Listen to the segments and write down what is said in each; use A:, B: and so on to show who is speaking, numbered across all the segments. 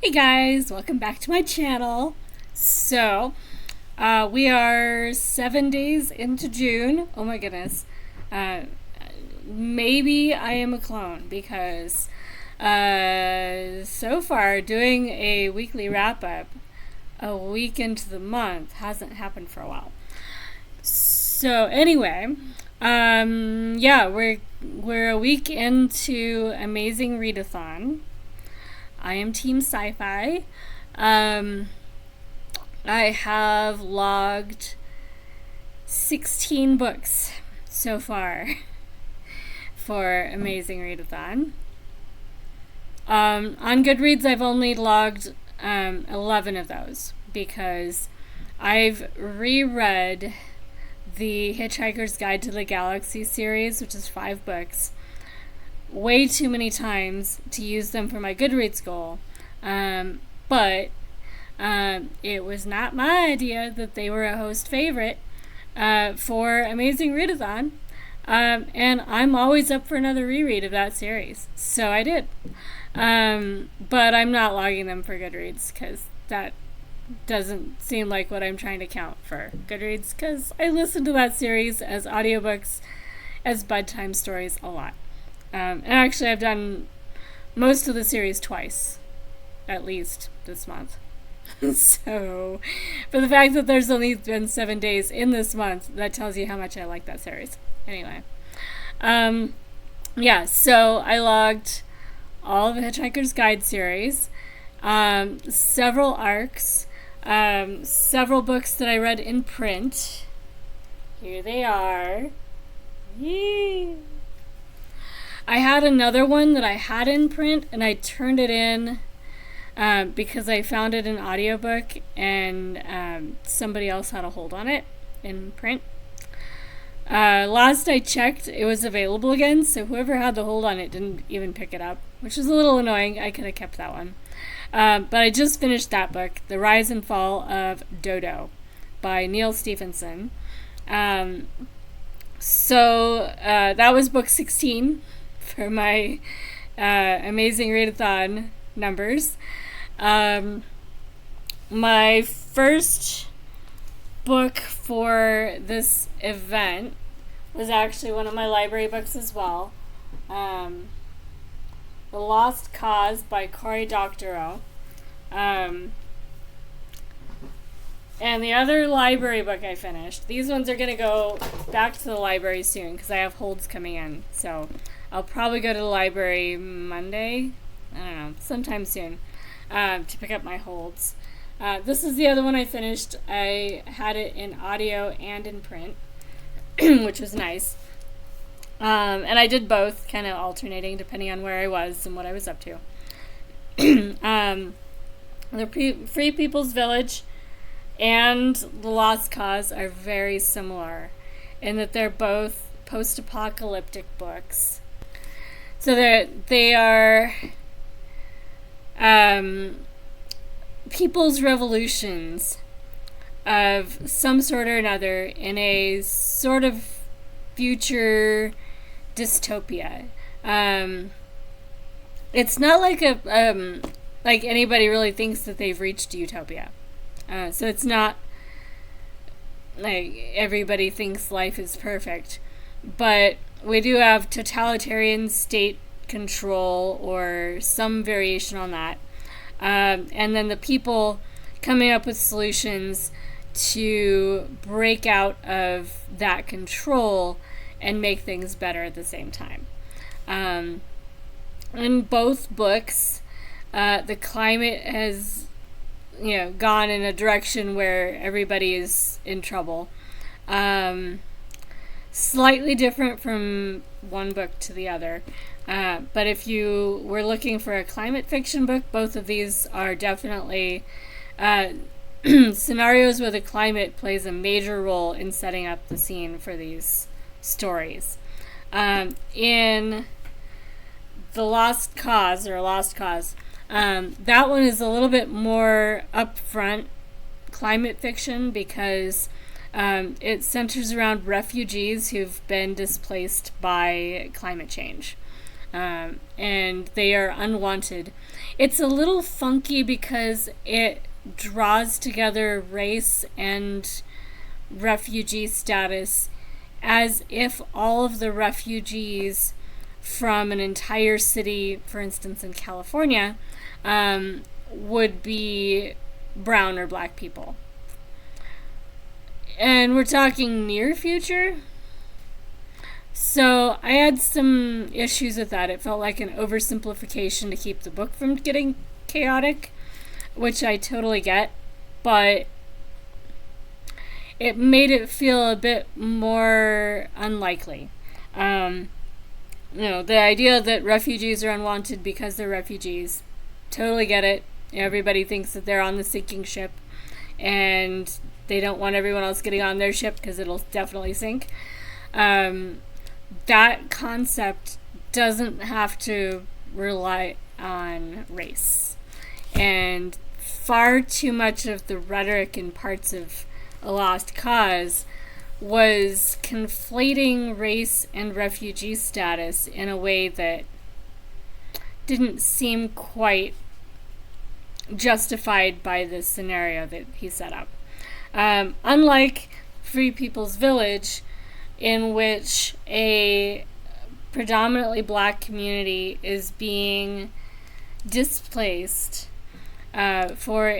A: Hey guys, welcome back to my channel. So, we are 7 days into June. Oh my goodness. Maybe I am a clone because so far doing a weekly wrap up a week into the month hasn't happened for a while. So anyway, yeah, we're a week into Amazing Readathon. I am Team Sci-Fi. I have logged 16 books so far for Amazing Readathon. On Goodreads, I've only logged 11 of those because I've reread the Hitchhiker's Guide to the Galaxy series, which is 5 books, way too many times to use them for my Goodreads goal. But it was not my idea that they were a host favorite for Amazing Readathon. And I'm always up for another reread of that series. So I did. But I'm not logging them for Goodreads because that doesn't seem like what I'm trying to count for Goodreads, because I listen to that series as audiobooks, as bedtime stories a lot. And actually I've done most of the series twice, at least this month. So, for the fact that there's only been 7 days in this month, that tells you how much I like that series. Anyway. Yeah, so I logged all of the Hitchhiker's Guide series, several arcs, several books that I read in print. Here they are. Yee. I had another one that I had in print, and I turned it in because I found it in audiobook, and somebody else had a hold on it in print. Last I checked, it was available again, so whoever had the hold on it didn't even pick it up, which is a little annoying. I could have kept that one. But I just finished that book, The Rise and Fall of D.O.D.O. by Neal Stephenson. So that was book 16 for my Amazing Readathon numbers. My first book for this event was actually one of my library books as well. The Lost Cause by Cory, Doctorow. And the other library book I finished. These ones are going to go back to the library soon because I have holds coming in. So I'll probably go to the library Monday. I don't know, sometime soon, to pick up my holds. This is the other one I finished. I had it in audio and in print, which was nice. And I did both, kind of alternating depending on where I was and what I was up to. The Free People's Village and The Lost Cause are very similar in that they're both post-apocalyptic books. So they are people's revolutions of some sort or another in a sort of future dystopia. It's not like like anybody really thinks that they've reached utopia. So it's not like everybody thinks life is perfect, but we do have totalitarian state control or some variation on that. And then the people coming up with solutions to break out of that control and make things better at the same time. In both books, the climate has, gone in a direction where everybody is in trouble. Slightly different from one book to the other. But if you were looking for a climate fiction book, both of these are definitely scenarios where the climate plays a major role in setting up the scene for these stories. In The Lost Cause, that one is a little bit more upfront climate fiction because it centers around refugees who've been displaced by climate change. and they are unwanted. It's a little funky because it draws together race and refugee status as if all of the refugees from an entire city, for instance in California, would be brown or black people. And we're talking near future. So I had some issues with that. It felt like an oversimplification to keep the book from getting chaotic, which I totally get, but it made it feel a bit more unlikely. The idea that refugees are unwanted because they're refugees, totally get it. Everybody thinks that they're on the sinking ship, and they don't want everyone else getting on their ship because it'll definitely sink. That concept doesn't have to rely on race. And far too much of the rhetoric in parts of A Lost Cause was conflating race and refugee status in a way that didn't seem quite justified by the scenario that he set up. Unlike Free People's Village, in which a predominantly black community is being displaced for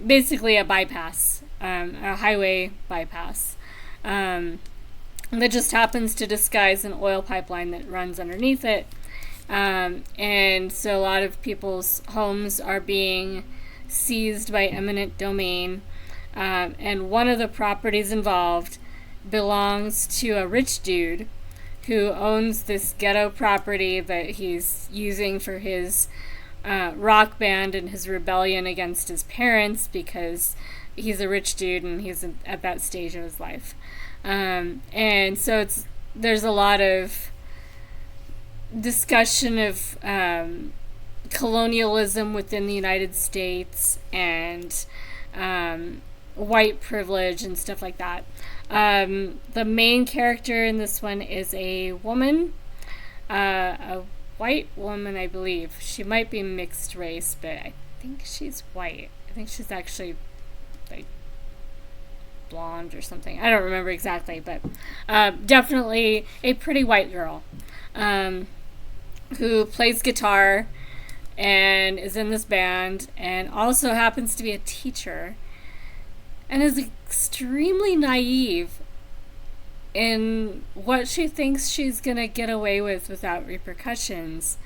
A: basically a bypass, a highway bypass, that just happens to disguise an oil pipeline that runs underneath it. And so a lot of people's homes are being seized by eminent domain. And one of the properties involved belongs to a rich dude who owns this ghetto property that he's using for his rock band and his rebellion against his parents because he's a rich dude and he's at that stage of his life. And so there's a lot of discussion of colonialism within the United States and white privilege and stuff like that. The main character in this one is a woman, a white woman, I believe. She might be mixed race, but I think she's white. I think she's actually like blonde or something. I don't remember exactly, but definitely a pretty white girl who plays guitar and is in this band and also happens to be a teacher and is extremely naive in what she thinks she's going to get away with without repercussions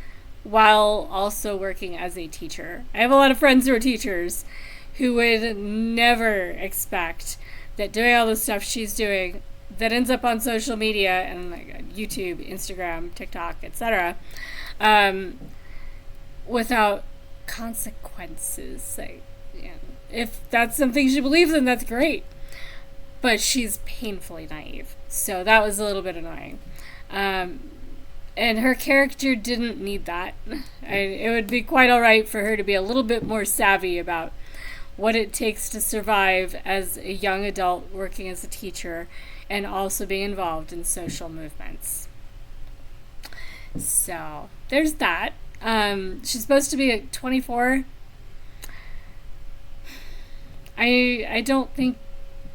A: while also working as a teacher. I have a lot of friends who are teachers who would never expect that doing all the stuff she's doing that ends up on social media and like YouTube, Instagram, TikTok, etc., without consequences. If that's something she believes in, that's great. But she's painfully naive. So that was a little bit annoying. And her character didn't need that. It would be quite alright for her to be a little bit more savvy about what it takes to survive as a young adult working as a teacher and also being involved in social movements. So there's that. She's supposed to be 24. I don't think,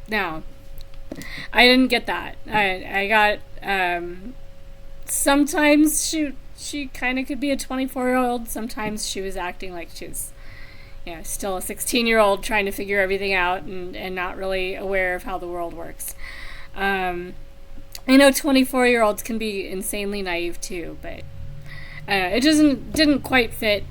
A: no, I didn't get that. I got, sometimes she kind of could be a 24-year-old. Sometimes she was acting like she was, still a 16-year-old trying to figure everything out and not really aware of how the world works. I know 24-year-olds can be insanely naive too, but it didn't quite fit.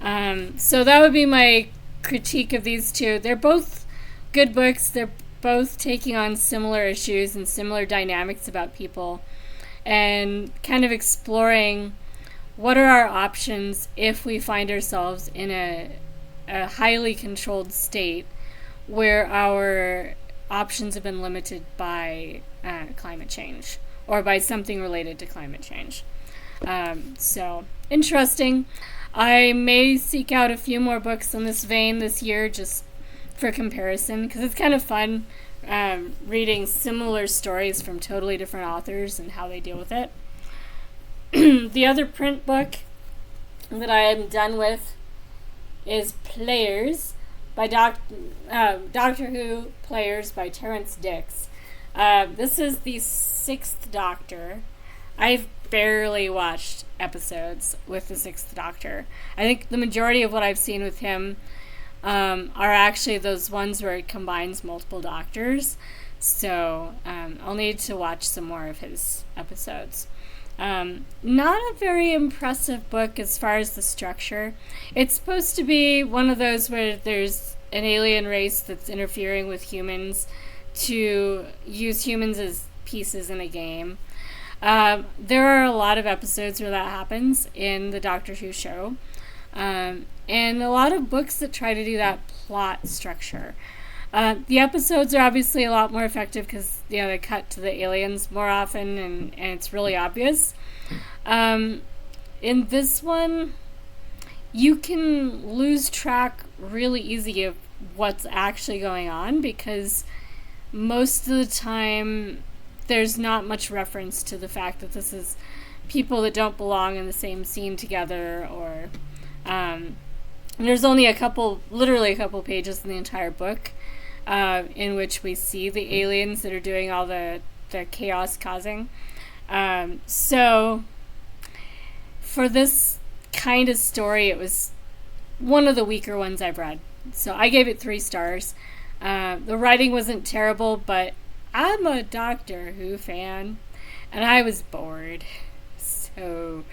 A: So that would be my critique of these two. They're both good books. They're both taking on similar issues and similar dynamics about people and kind of exploring what are our options if we find ourselves in a highly controlled state where our options have been limited by climate change or by something related to climate change. So interesting. I may seek out a few more books in this vein this year just for comparison because it's kind of fun reading similar stories from totally different authors and how they deal with it. The other print book that I am done with is Players by Doctor Who Players by Terrance Dicks. This is the 6th Doctor. I've barely watched episodes with the 6th Doctor. I think the majority of what I've seen with him are actually those ones where it combines multiple Doctors. So I'll need to watch some more of his episodes. Not a very impressive book as far as the structure. It's supposed to be one of those where there's an alien race that's interfering with humans to use humans as pieces in a game. There are a lot of episodes where that happens in the Doctor Who show. And a lot of books that try to do that plot structure. The episodes are obviously a lot more effective because they cut to the aliens more often and it's really obvious. In this one, you can lose track really easy of what's actually going on because most of the time there's not much reference to the fact that this is people that don't belong in the same scene together, or there's only literally a couple pages in the entire book in which we see the aliens that are doing all the chaos causing. So for this kind of story, it was one of the weaker ones I've read. So I gave it 3 stars. The writing wasn't terrible, but I'm a Doctor Who fan, and I was bored. So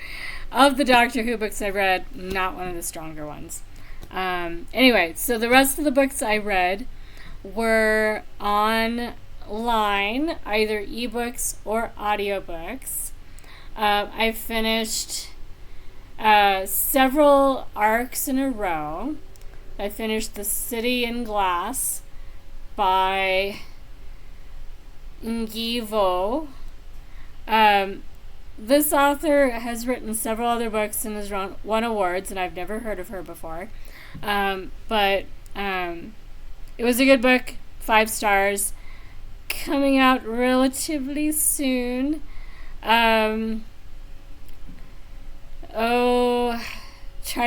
A: of the Doctor Who books I've read, not one of the stronger ones. Anyway, so the rest of the books I read were online, either ebooks or audiobooks. I finished several arcs in a row. I finished The City in Glass by Nghi. This author has written several other books and has won awards, and I've never heard of her before. But it was a good book, 5 stars, coming out relatively soon. Trying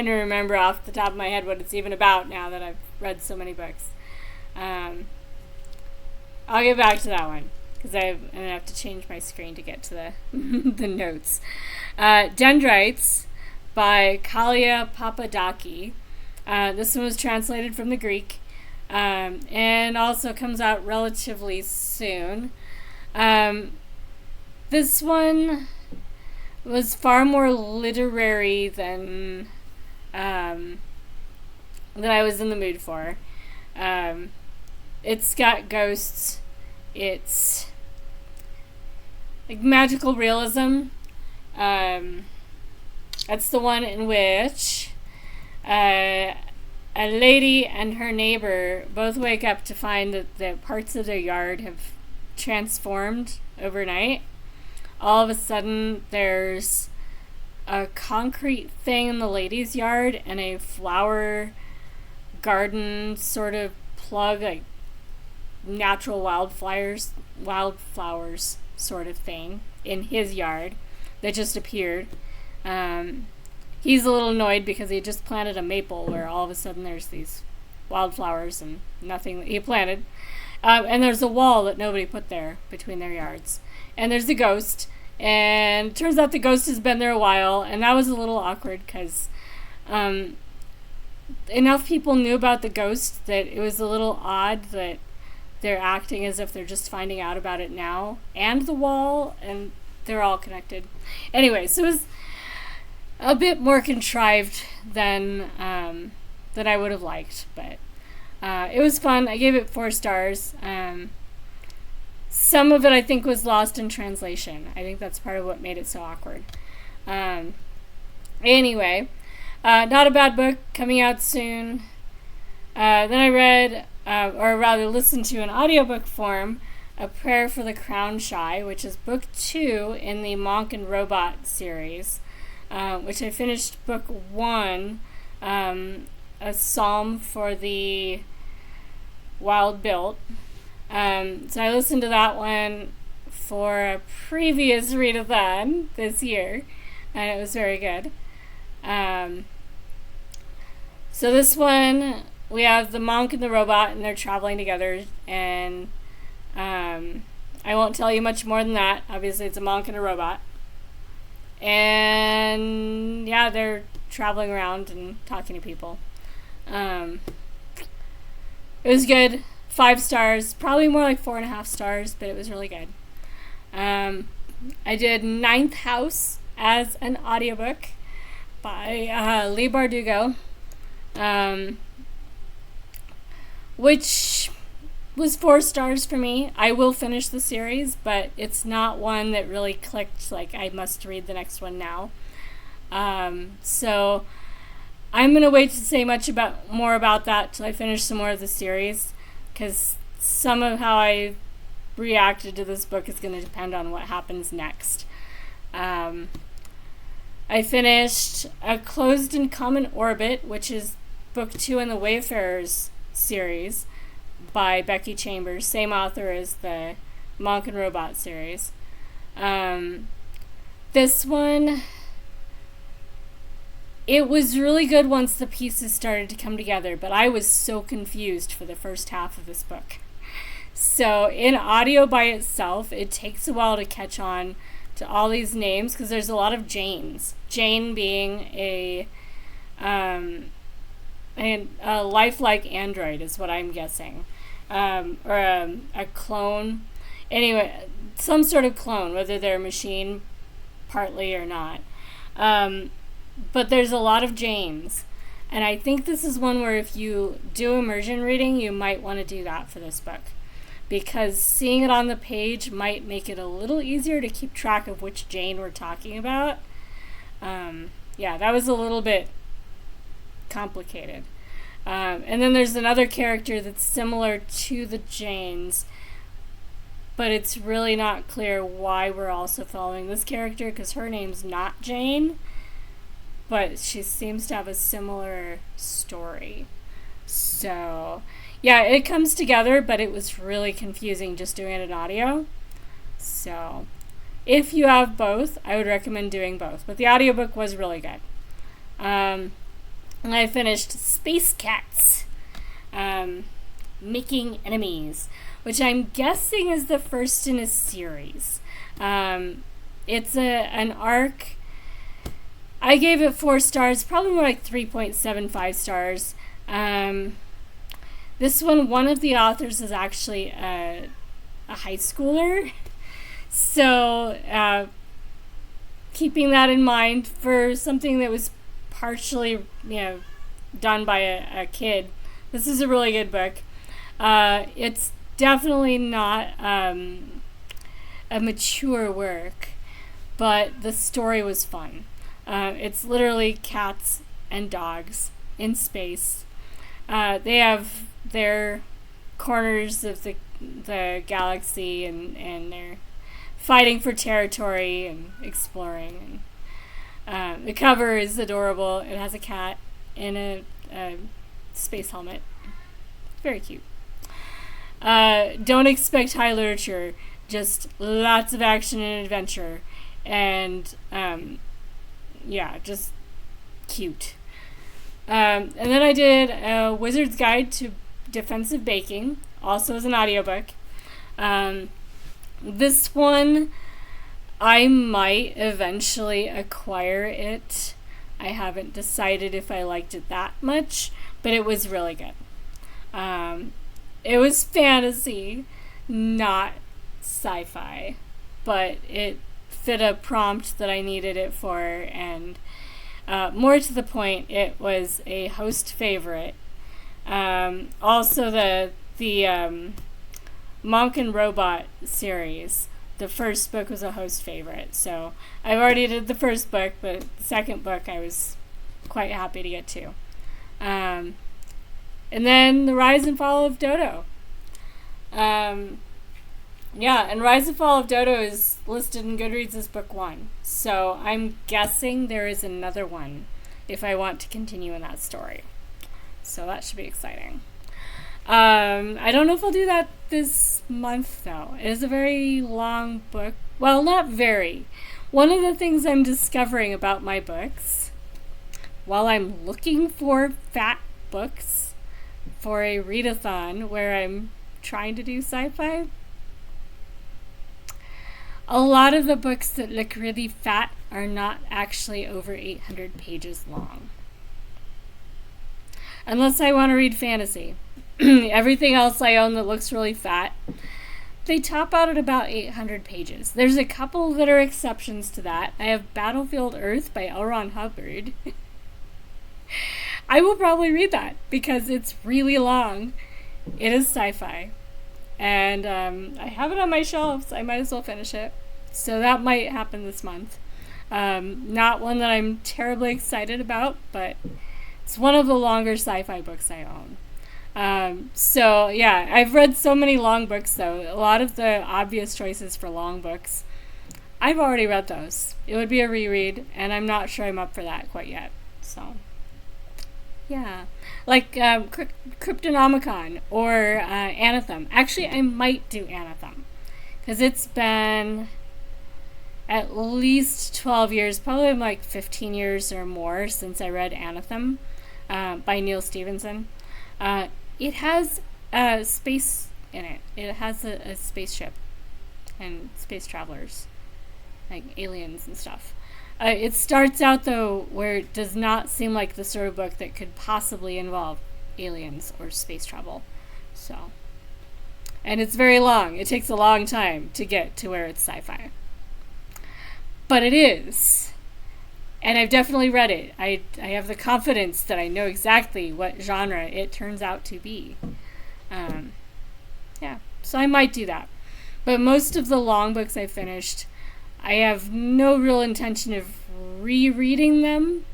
A: to remember off the top of my head what it's even about now that I've read so many books. I'll get back to that one because I'm going to have to change my screen to get to the the notes. Dendrites by Kallia Papadaki. This one was translated from the Greek and also comes out relatively soon. This one was far more literary than I was in the mood for. It's got ghosts. It's like magical realism. That's the one in which a lady and her neighbor both wake up to find that the parts of their yard have transformed overnight. All of a sudden, there's a concrete thing in the lady's yard and a flower garden sort of plug, like natural wildflowers sort of thing in his yard that just appeared. He's a little annoyed because he just planted a maple where all of a sudden there's these wildflowers and nothing that he planted. And there's a wall that nobody put there between their yards. And there's a ghost, and it turns out the ghost has been there a while, and that was a little awkward because enough people knew about the ghost that it was a little odd that they're acting as if they're just finding out about it now, and the wall, and they're all connected. Anyway, so it was a bit more contrived than I would have liked, but it was fun. I gave it 4 stars. Some of it I think was lost in translation. I think that's part of what made it so awkward. Anyway, not a bad book, coming out soon. Then I read, or rather listened to in audiobook form, A Prayer for the Crown Shy, which is book 2 in the Monk and Robot series, which I finished book 1, A Psalm for the Wild Built. So I listened to that one for a previous readathon this year. and it was very good. So this one, we have the monk and the robot, and they're traveling together, and I won't tell you much more than that. Obviously, it's a monk and a robot. And yeah, they're traveling around and talking to people. It was good. 5 stars, probably more like 4.5 stars, but it was really good. I did Ninth House as an audiobook by Leigh Bardugo, which was 4 stars for me. I will finish the series, but it's not one that really clicked, like I must read the next one now. So I'm going to wait to say more about that till I finish some more of the series, because some of how I reacted to this book is going to depend on what happens next. I finished A Closed and Common Orbit, which is book 2 in the Wayfarers series by Becky Chambers, same author as the Monk and Robot series. This one, it was really good once the pieces started to come together, but I was so confused for the first half of this book. So in audio by itself, it takes a while to catch on to all these names, because there's a lot of Janes. Jane being a lifelike android is what I'm guessing. Or a clone. Anyway, some sort of clone, whether they're a machine partly or not. But there's a lot of Janes. And I think this is one where if you do immersion reading, you might want to do that for this book, because seeing it on the page might make it a little easier to keep track of which Jane we're talking about. Yeah, that was a little bit complicated. And then there's another character that's similar to the Janes, but it's really not clear why we're also following this character, because her name's not Jane, but she seems to have a similar story. So yeah, it comes together, but it was really confusing just doing it in audio. So if you have both, I would recommend doing both. But the audiobook was really good. And I finished Space Cats, Making Enemies, which I'm guessing is the first in a series. It's an arc. I gave it 4 stars, probably more like 3.75 stars. This one of the authors is actually a high schooler. So keeping that in mind for something that was partially, done by a kid, this is a really good book. It's definitely not a mature work, but the story was fun. It's literally cats and dogs in space. They have their corners of the galaxy, and they're fighting for territory and exploring. And the cover is adorable. It has a cat in a space helmet. Very cute. Don't expect high literature, just lots of action and adventure, and just cute. And then I did a Wizard's Guide to Defensive Baking, also as an audiobook. This one, I might eventually acquire it. I haven't decided if I liked it that much, but it was really good. It was fantasy, not sci-fi, but it fit a prompt that I needed it for, and more to the point, it was a host favorite. Also, the Monk and Robot series, the first book was a host favorite. So I've already did the first book, but the second book I was quite happy to get to. And then The Rise and Fall of D.O.D.O. And Rise and Fall of D.O.D.O. is listed in Goodreads as book 1. So I'm guessing there is another one if I want to continue in that story. So that should be exciting. I don't know if I'll do that this month, though. It is a very long book. Well, not very. One of the things I'm discovering about my books, while I'm looking for fat books for a readathon where I'm trying to do sci-fi, a lot of the books that look really fat are not actually over 800 pages long. Unless I want to read fantasy. Everything else I own that looks really fat, they top out at about 800 pages. There's a couple that are exceptions to that. I have Battlefield Earth by L. Ron Hubbard. I will probably read that because it's really long. It is sci-fi. And I have it on my shelves. I might as well finish it. So that might happen this month. Not one that I'm terribly excited about, but it's one of the longer sci-fi books I own. So yeah, I've read so many long books though. A lot of the obvious choices for long books, I've already read those. It would be a reread, and I'm not sure I'm up for that quite yet. So yeah, like Cryptonomicon or Anathem. Actually, I might do Anathem because it's been at least 12 years, probably like 15 years or more since I read Anathem by Neal Stephenson. It has space in it. It has a spaceship and space travelers, like aliens and stuff. It starts out, though, where it does not seem like the sort of book that could possibly involve aliens or space travel. So, and it's very long. It takes a long time to get to where it's sci-fi. But it is. And I've definitely read it. I have the confidence that I know exactly what genre it turns out to be. Yeah, so I might do that. But most of the long books I finished, I have no real intention of rereading them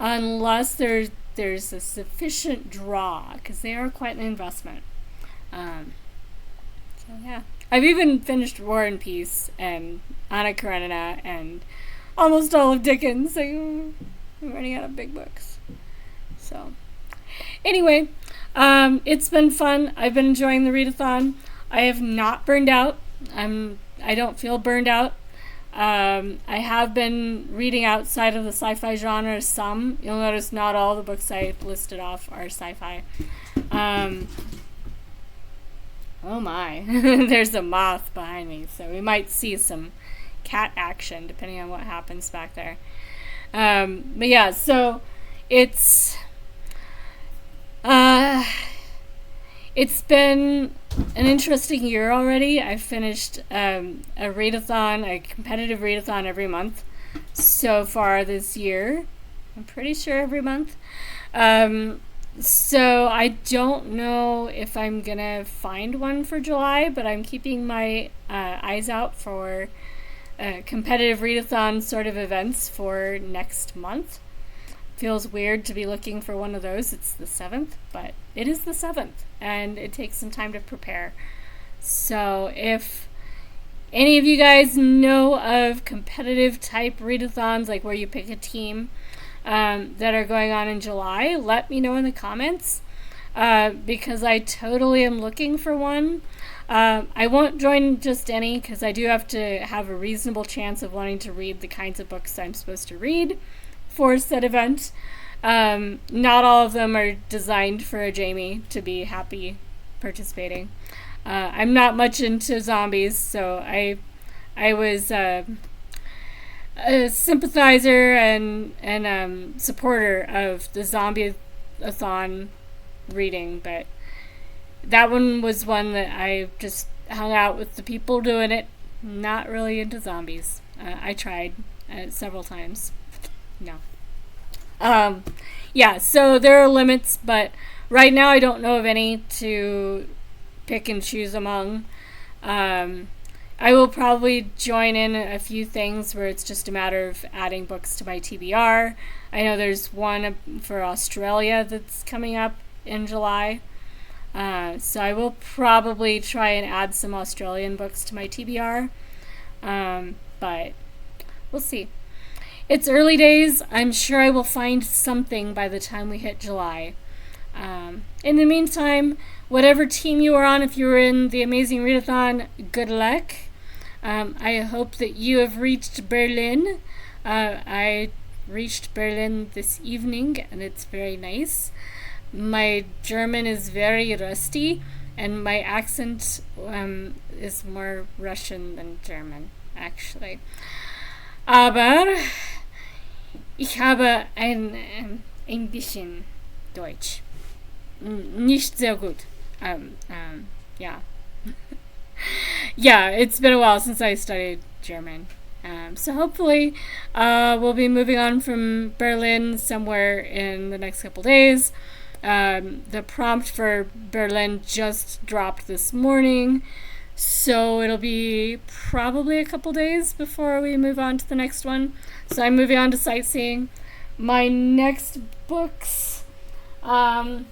A: unless there's a sufficient draw, because they are quite an investment. So yeah, I've even finished War and Peace and Anna Karenina and almost all of Dickens. I'm running out of big books. So anyway, it's been fun. I've been enjoying the readathon. I have not burned out. I don't feel burned out. I have been reading outside of the sci-fi genre some. You'll notice not all the books I listed off are sci-fi. Oh my, there's a moth behind me, so we might see some cat action depending on what happens back there. But yeah, so it's been an interesting year already. I've finished a readathon, a competitive readathon every month so far this year. I'm pretty sure every month. So I don't know if I'm gonna find one for July, but I'm keeping my eyes out for competitive readathon sort of events for next month. Feels weird to be looking for one of those. It's the 7th, but it is the 7th, and it takes some time to prepare. So if any of you guys know of competitive type readathons, like where you pick a team that are going on in July, let me know in the comments, because I totally am looking for one. I won't join just any, because I do have to have a reasonable chance of wanting to read the kinds of books I'm supposed to read for said event. Not all of them are designed for a Jamie to be happy participating. I'm not much into zombies, so I was a sympathizer and supporter of the zombie-a-thon reading, but that one was one that I just hung out with the people doing it. Not really into zombies. I tried several times. No. Yeah, so there are limits, but right now I don't know of any to pick and choose among. I will probably join in a few things where it's just a matter of adding books to my TBR. I know there's one for Australia that's coming up in July. So I will probably try and add some Australian books to my TBR. But we'll see. It's early days. I'm sure I will find something by the time we hit July. In the meantime, whatever team you are on, if you were in the Amazing Readathon, good luck. I hope that you have reached Berlin. I reached Berlin this evening, and it's very nice. My German is very rusty, and my accent is more Russian than German, actually. Aber ich habe ein bisschen Deutsch. Nicht sehr gut. Yeah. Yeah, it's been a while since I studied German. So hopefully we'll be moving on from Berlin somewhere in the next couple days. The prompt for Berlin just dropped this morning, so it'll be probably a couple days before we move on to the next one. So I'm moving on to sightseeing. My next books, I'm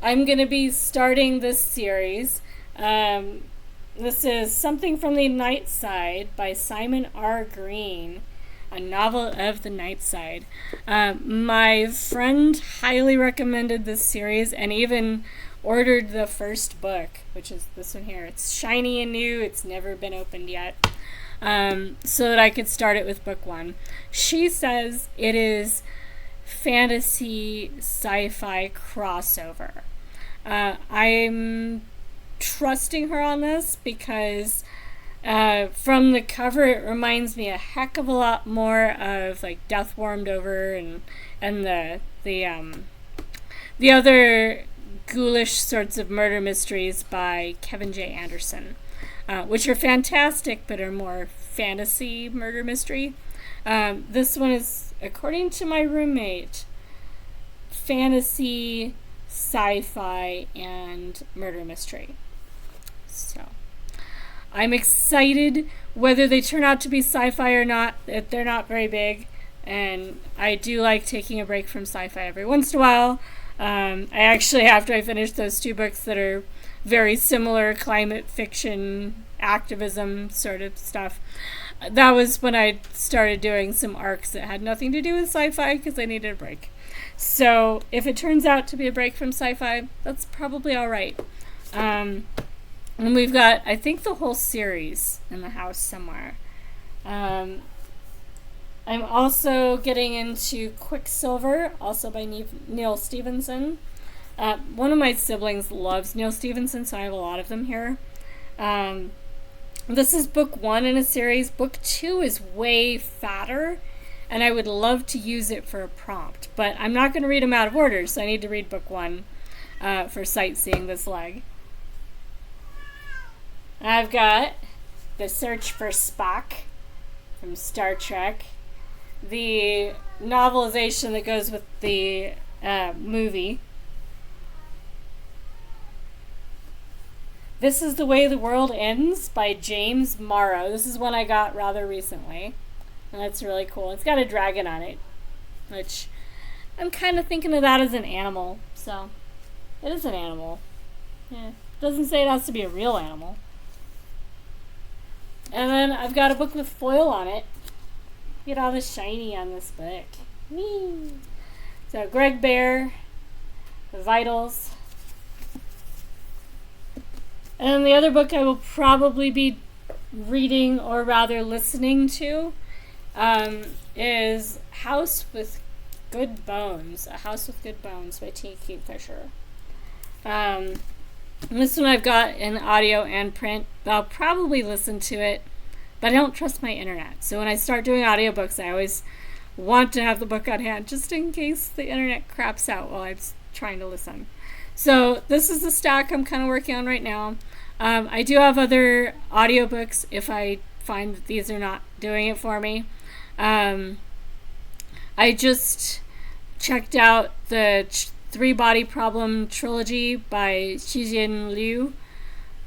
A: going to be starting this series. This is Something from the Night Side by Simon R. Green, a novel of the night side. My friend highly recommended this series and even ordered the first book, which is this one here. It's shiny and new. It's never been opened yet, so that I could start it with book one. She says it is fantasy sci-fi crossover. I'm trusting her on this because from the cover it reminds me a heck of a lot more of like Death Warmed Over and the other ghoulish sorts of murder mysteries by Kevin J. Anderson, which are fantastic but are more fantasy murder mystery. This one is, according to my roommate, fantasy, sci-fi, and murder mystery. So I'm excited. Whether they turn out to be sci-fi or not, they're not very big, and I do like taking a break from sci-fi every once in a while. I actually, after I finished those two books that are very similar climate fiction, activism sort of stuff, that was when I started doing some arcs that had nothing to do with sci-fi because I needed a break. So if it turns out to be a break from sci-fi, that's probably all right. And we've got, I think, the whole series in the house somewhere. I'm also getting into Quicksilver, also by Neal Stephenson. One of my siblings loves Neal Stephenson, so I have a lot of them here. This is book one in a series. Book two is way fatter, and I would love to use it for a prompt, but I'm not going to read them out of order, so I need to read book one for sightseeing this leg. I've got The Search for Spock from Star Trek, the novelization that goes with the movie. This is The Way the World Ends by James Morrow. This is one I got rather recently, and that's really cool. It's got a dragon on it, which I'm kind of thinking of that as an animal, so it is an animal. Yeah, it doesn't say it has to be a real animal. And then I've got a book with foil on it. Get all the shiny on this book. Whee! So Greg Bear, The Vitals. And then the other book I will probably be reading, or rather listening to, is House with Good Bones. A House with Good Bones by T. Kingfisher. This one I've got in audio and print. I'll probably listen to it, but I don't trust my internet. So when I start doing audiobooks, I always want to have the book on hand just in case the internet craps out while I'm trying to listen. So this is the stack I'm kind of working on right now. I do have other audiobooks if I find that these are not doing it for me. I just checked out the Three Body Problem trilogy by Xijin Liu,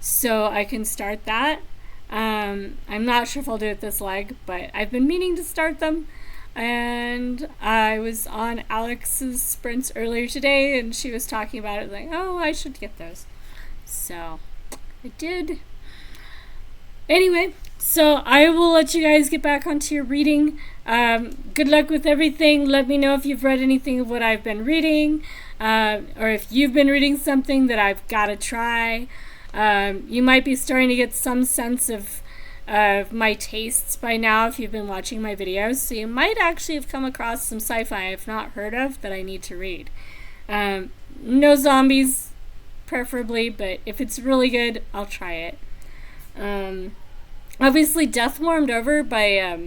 A: so I can start that. I'm not sure if I'll do it this leg, but I've been meaning to start them, and I was on Alex's sprints earlier today, and she was talking about it, like, oh, I should get those. So I did. Anyway, so I will let you guys get back onto your reading. Good luck with everything. Let me know if you've read anything of what I've been reading, or if you've been reading something that I've got to try. You might be starting to get some sense of my tastes by now if you've been watching my videos, so you might actually have come across some sci-fi I've not heard of that I need to read. No zombies, preferably, but if it's really good, I'll try it. Obviously, Death Warmed Over by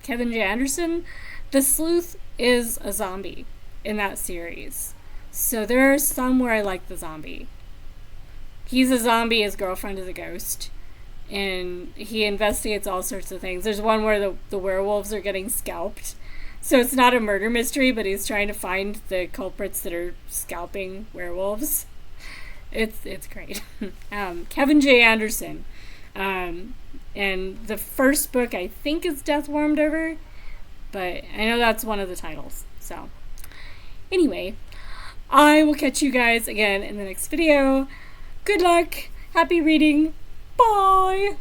A: Kevin J. Anderson. The sleuth is a zombie in that series. So there are some where I like the zombie. He's a zombie, his girlfriend is a ghost. And he investigates all sorts of things. There's one where the werewolves are getting scalped. So it's not a murder mystery, but he's trying to find the culprits that are scalping werewolves. It's great. Kevin J. Anderson. And the first book, I think, is Death Warmed Over. But I know that's one of the titles. So, anyway, I will catch you guys again in the next video. Good luck. Happy reading. Bye.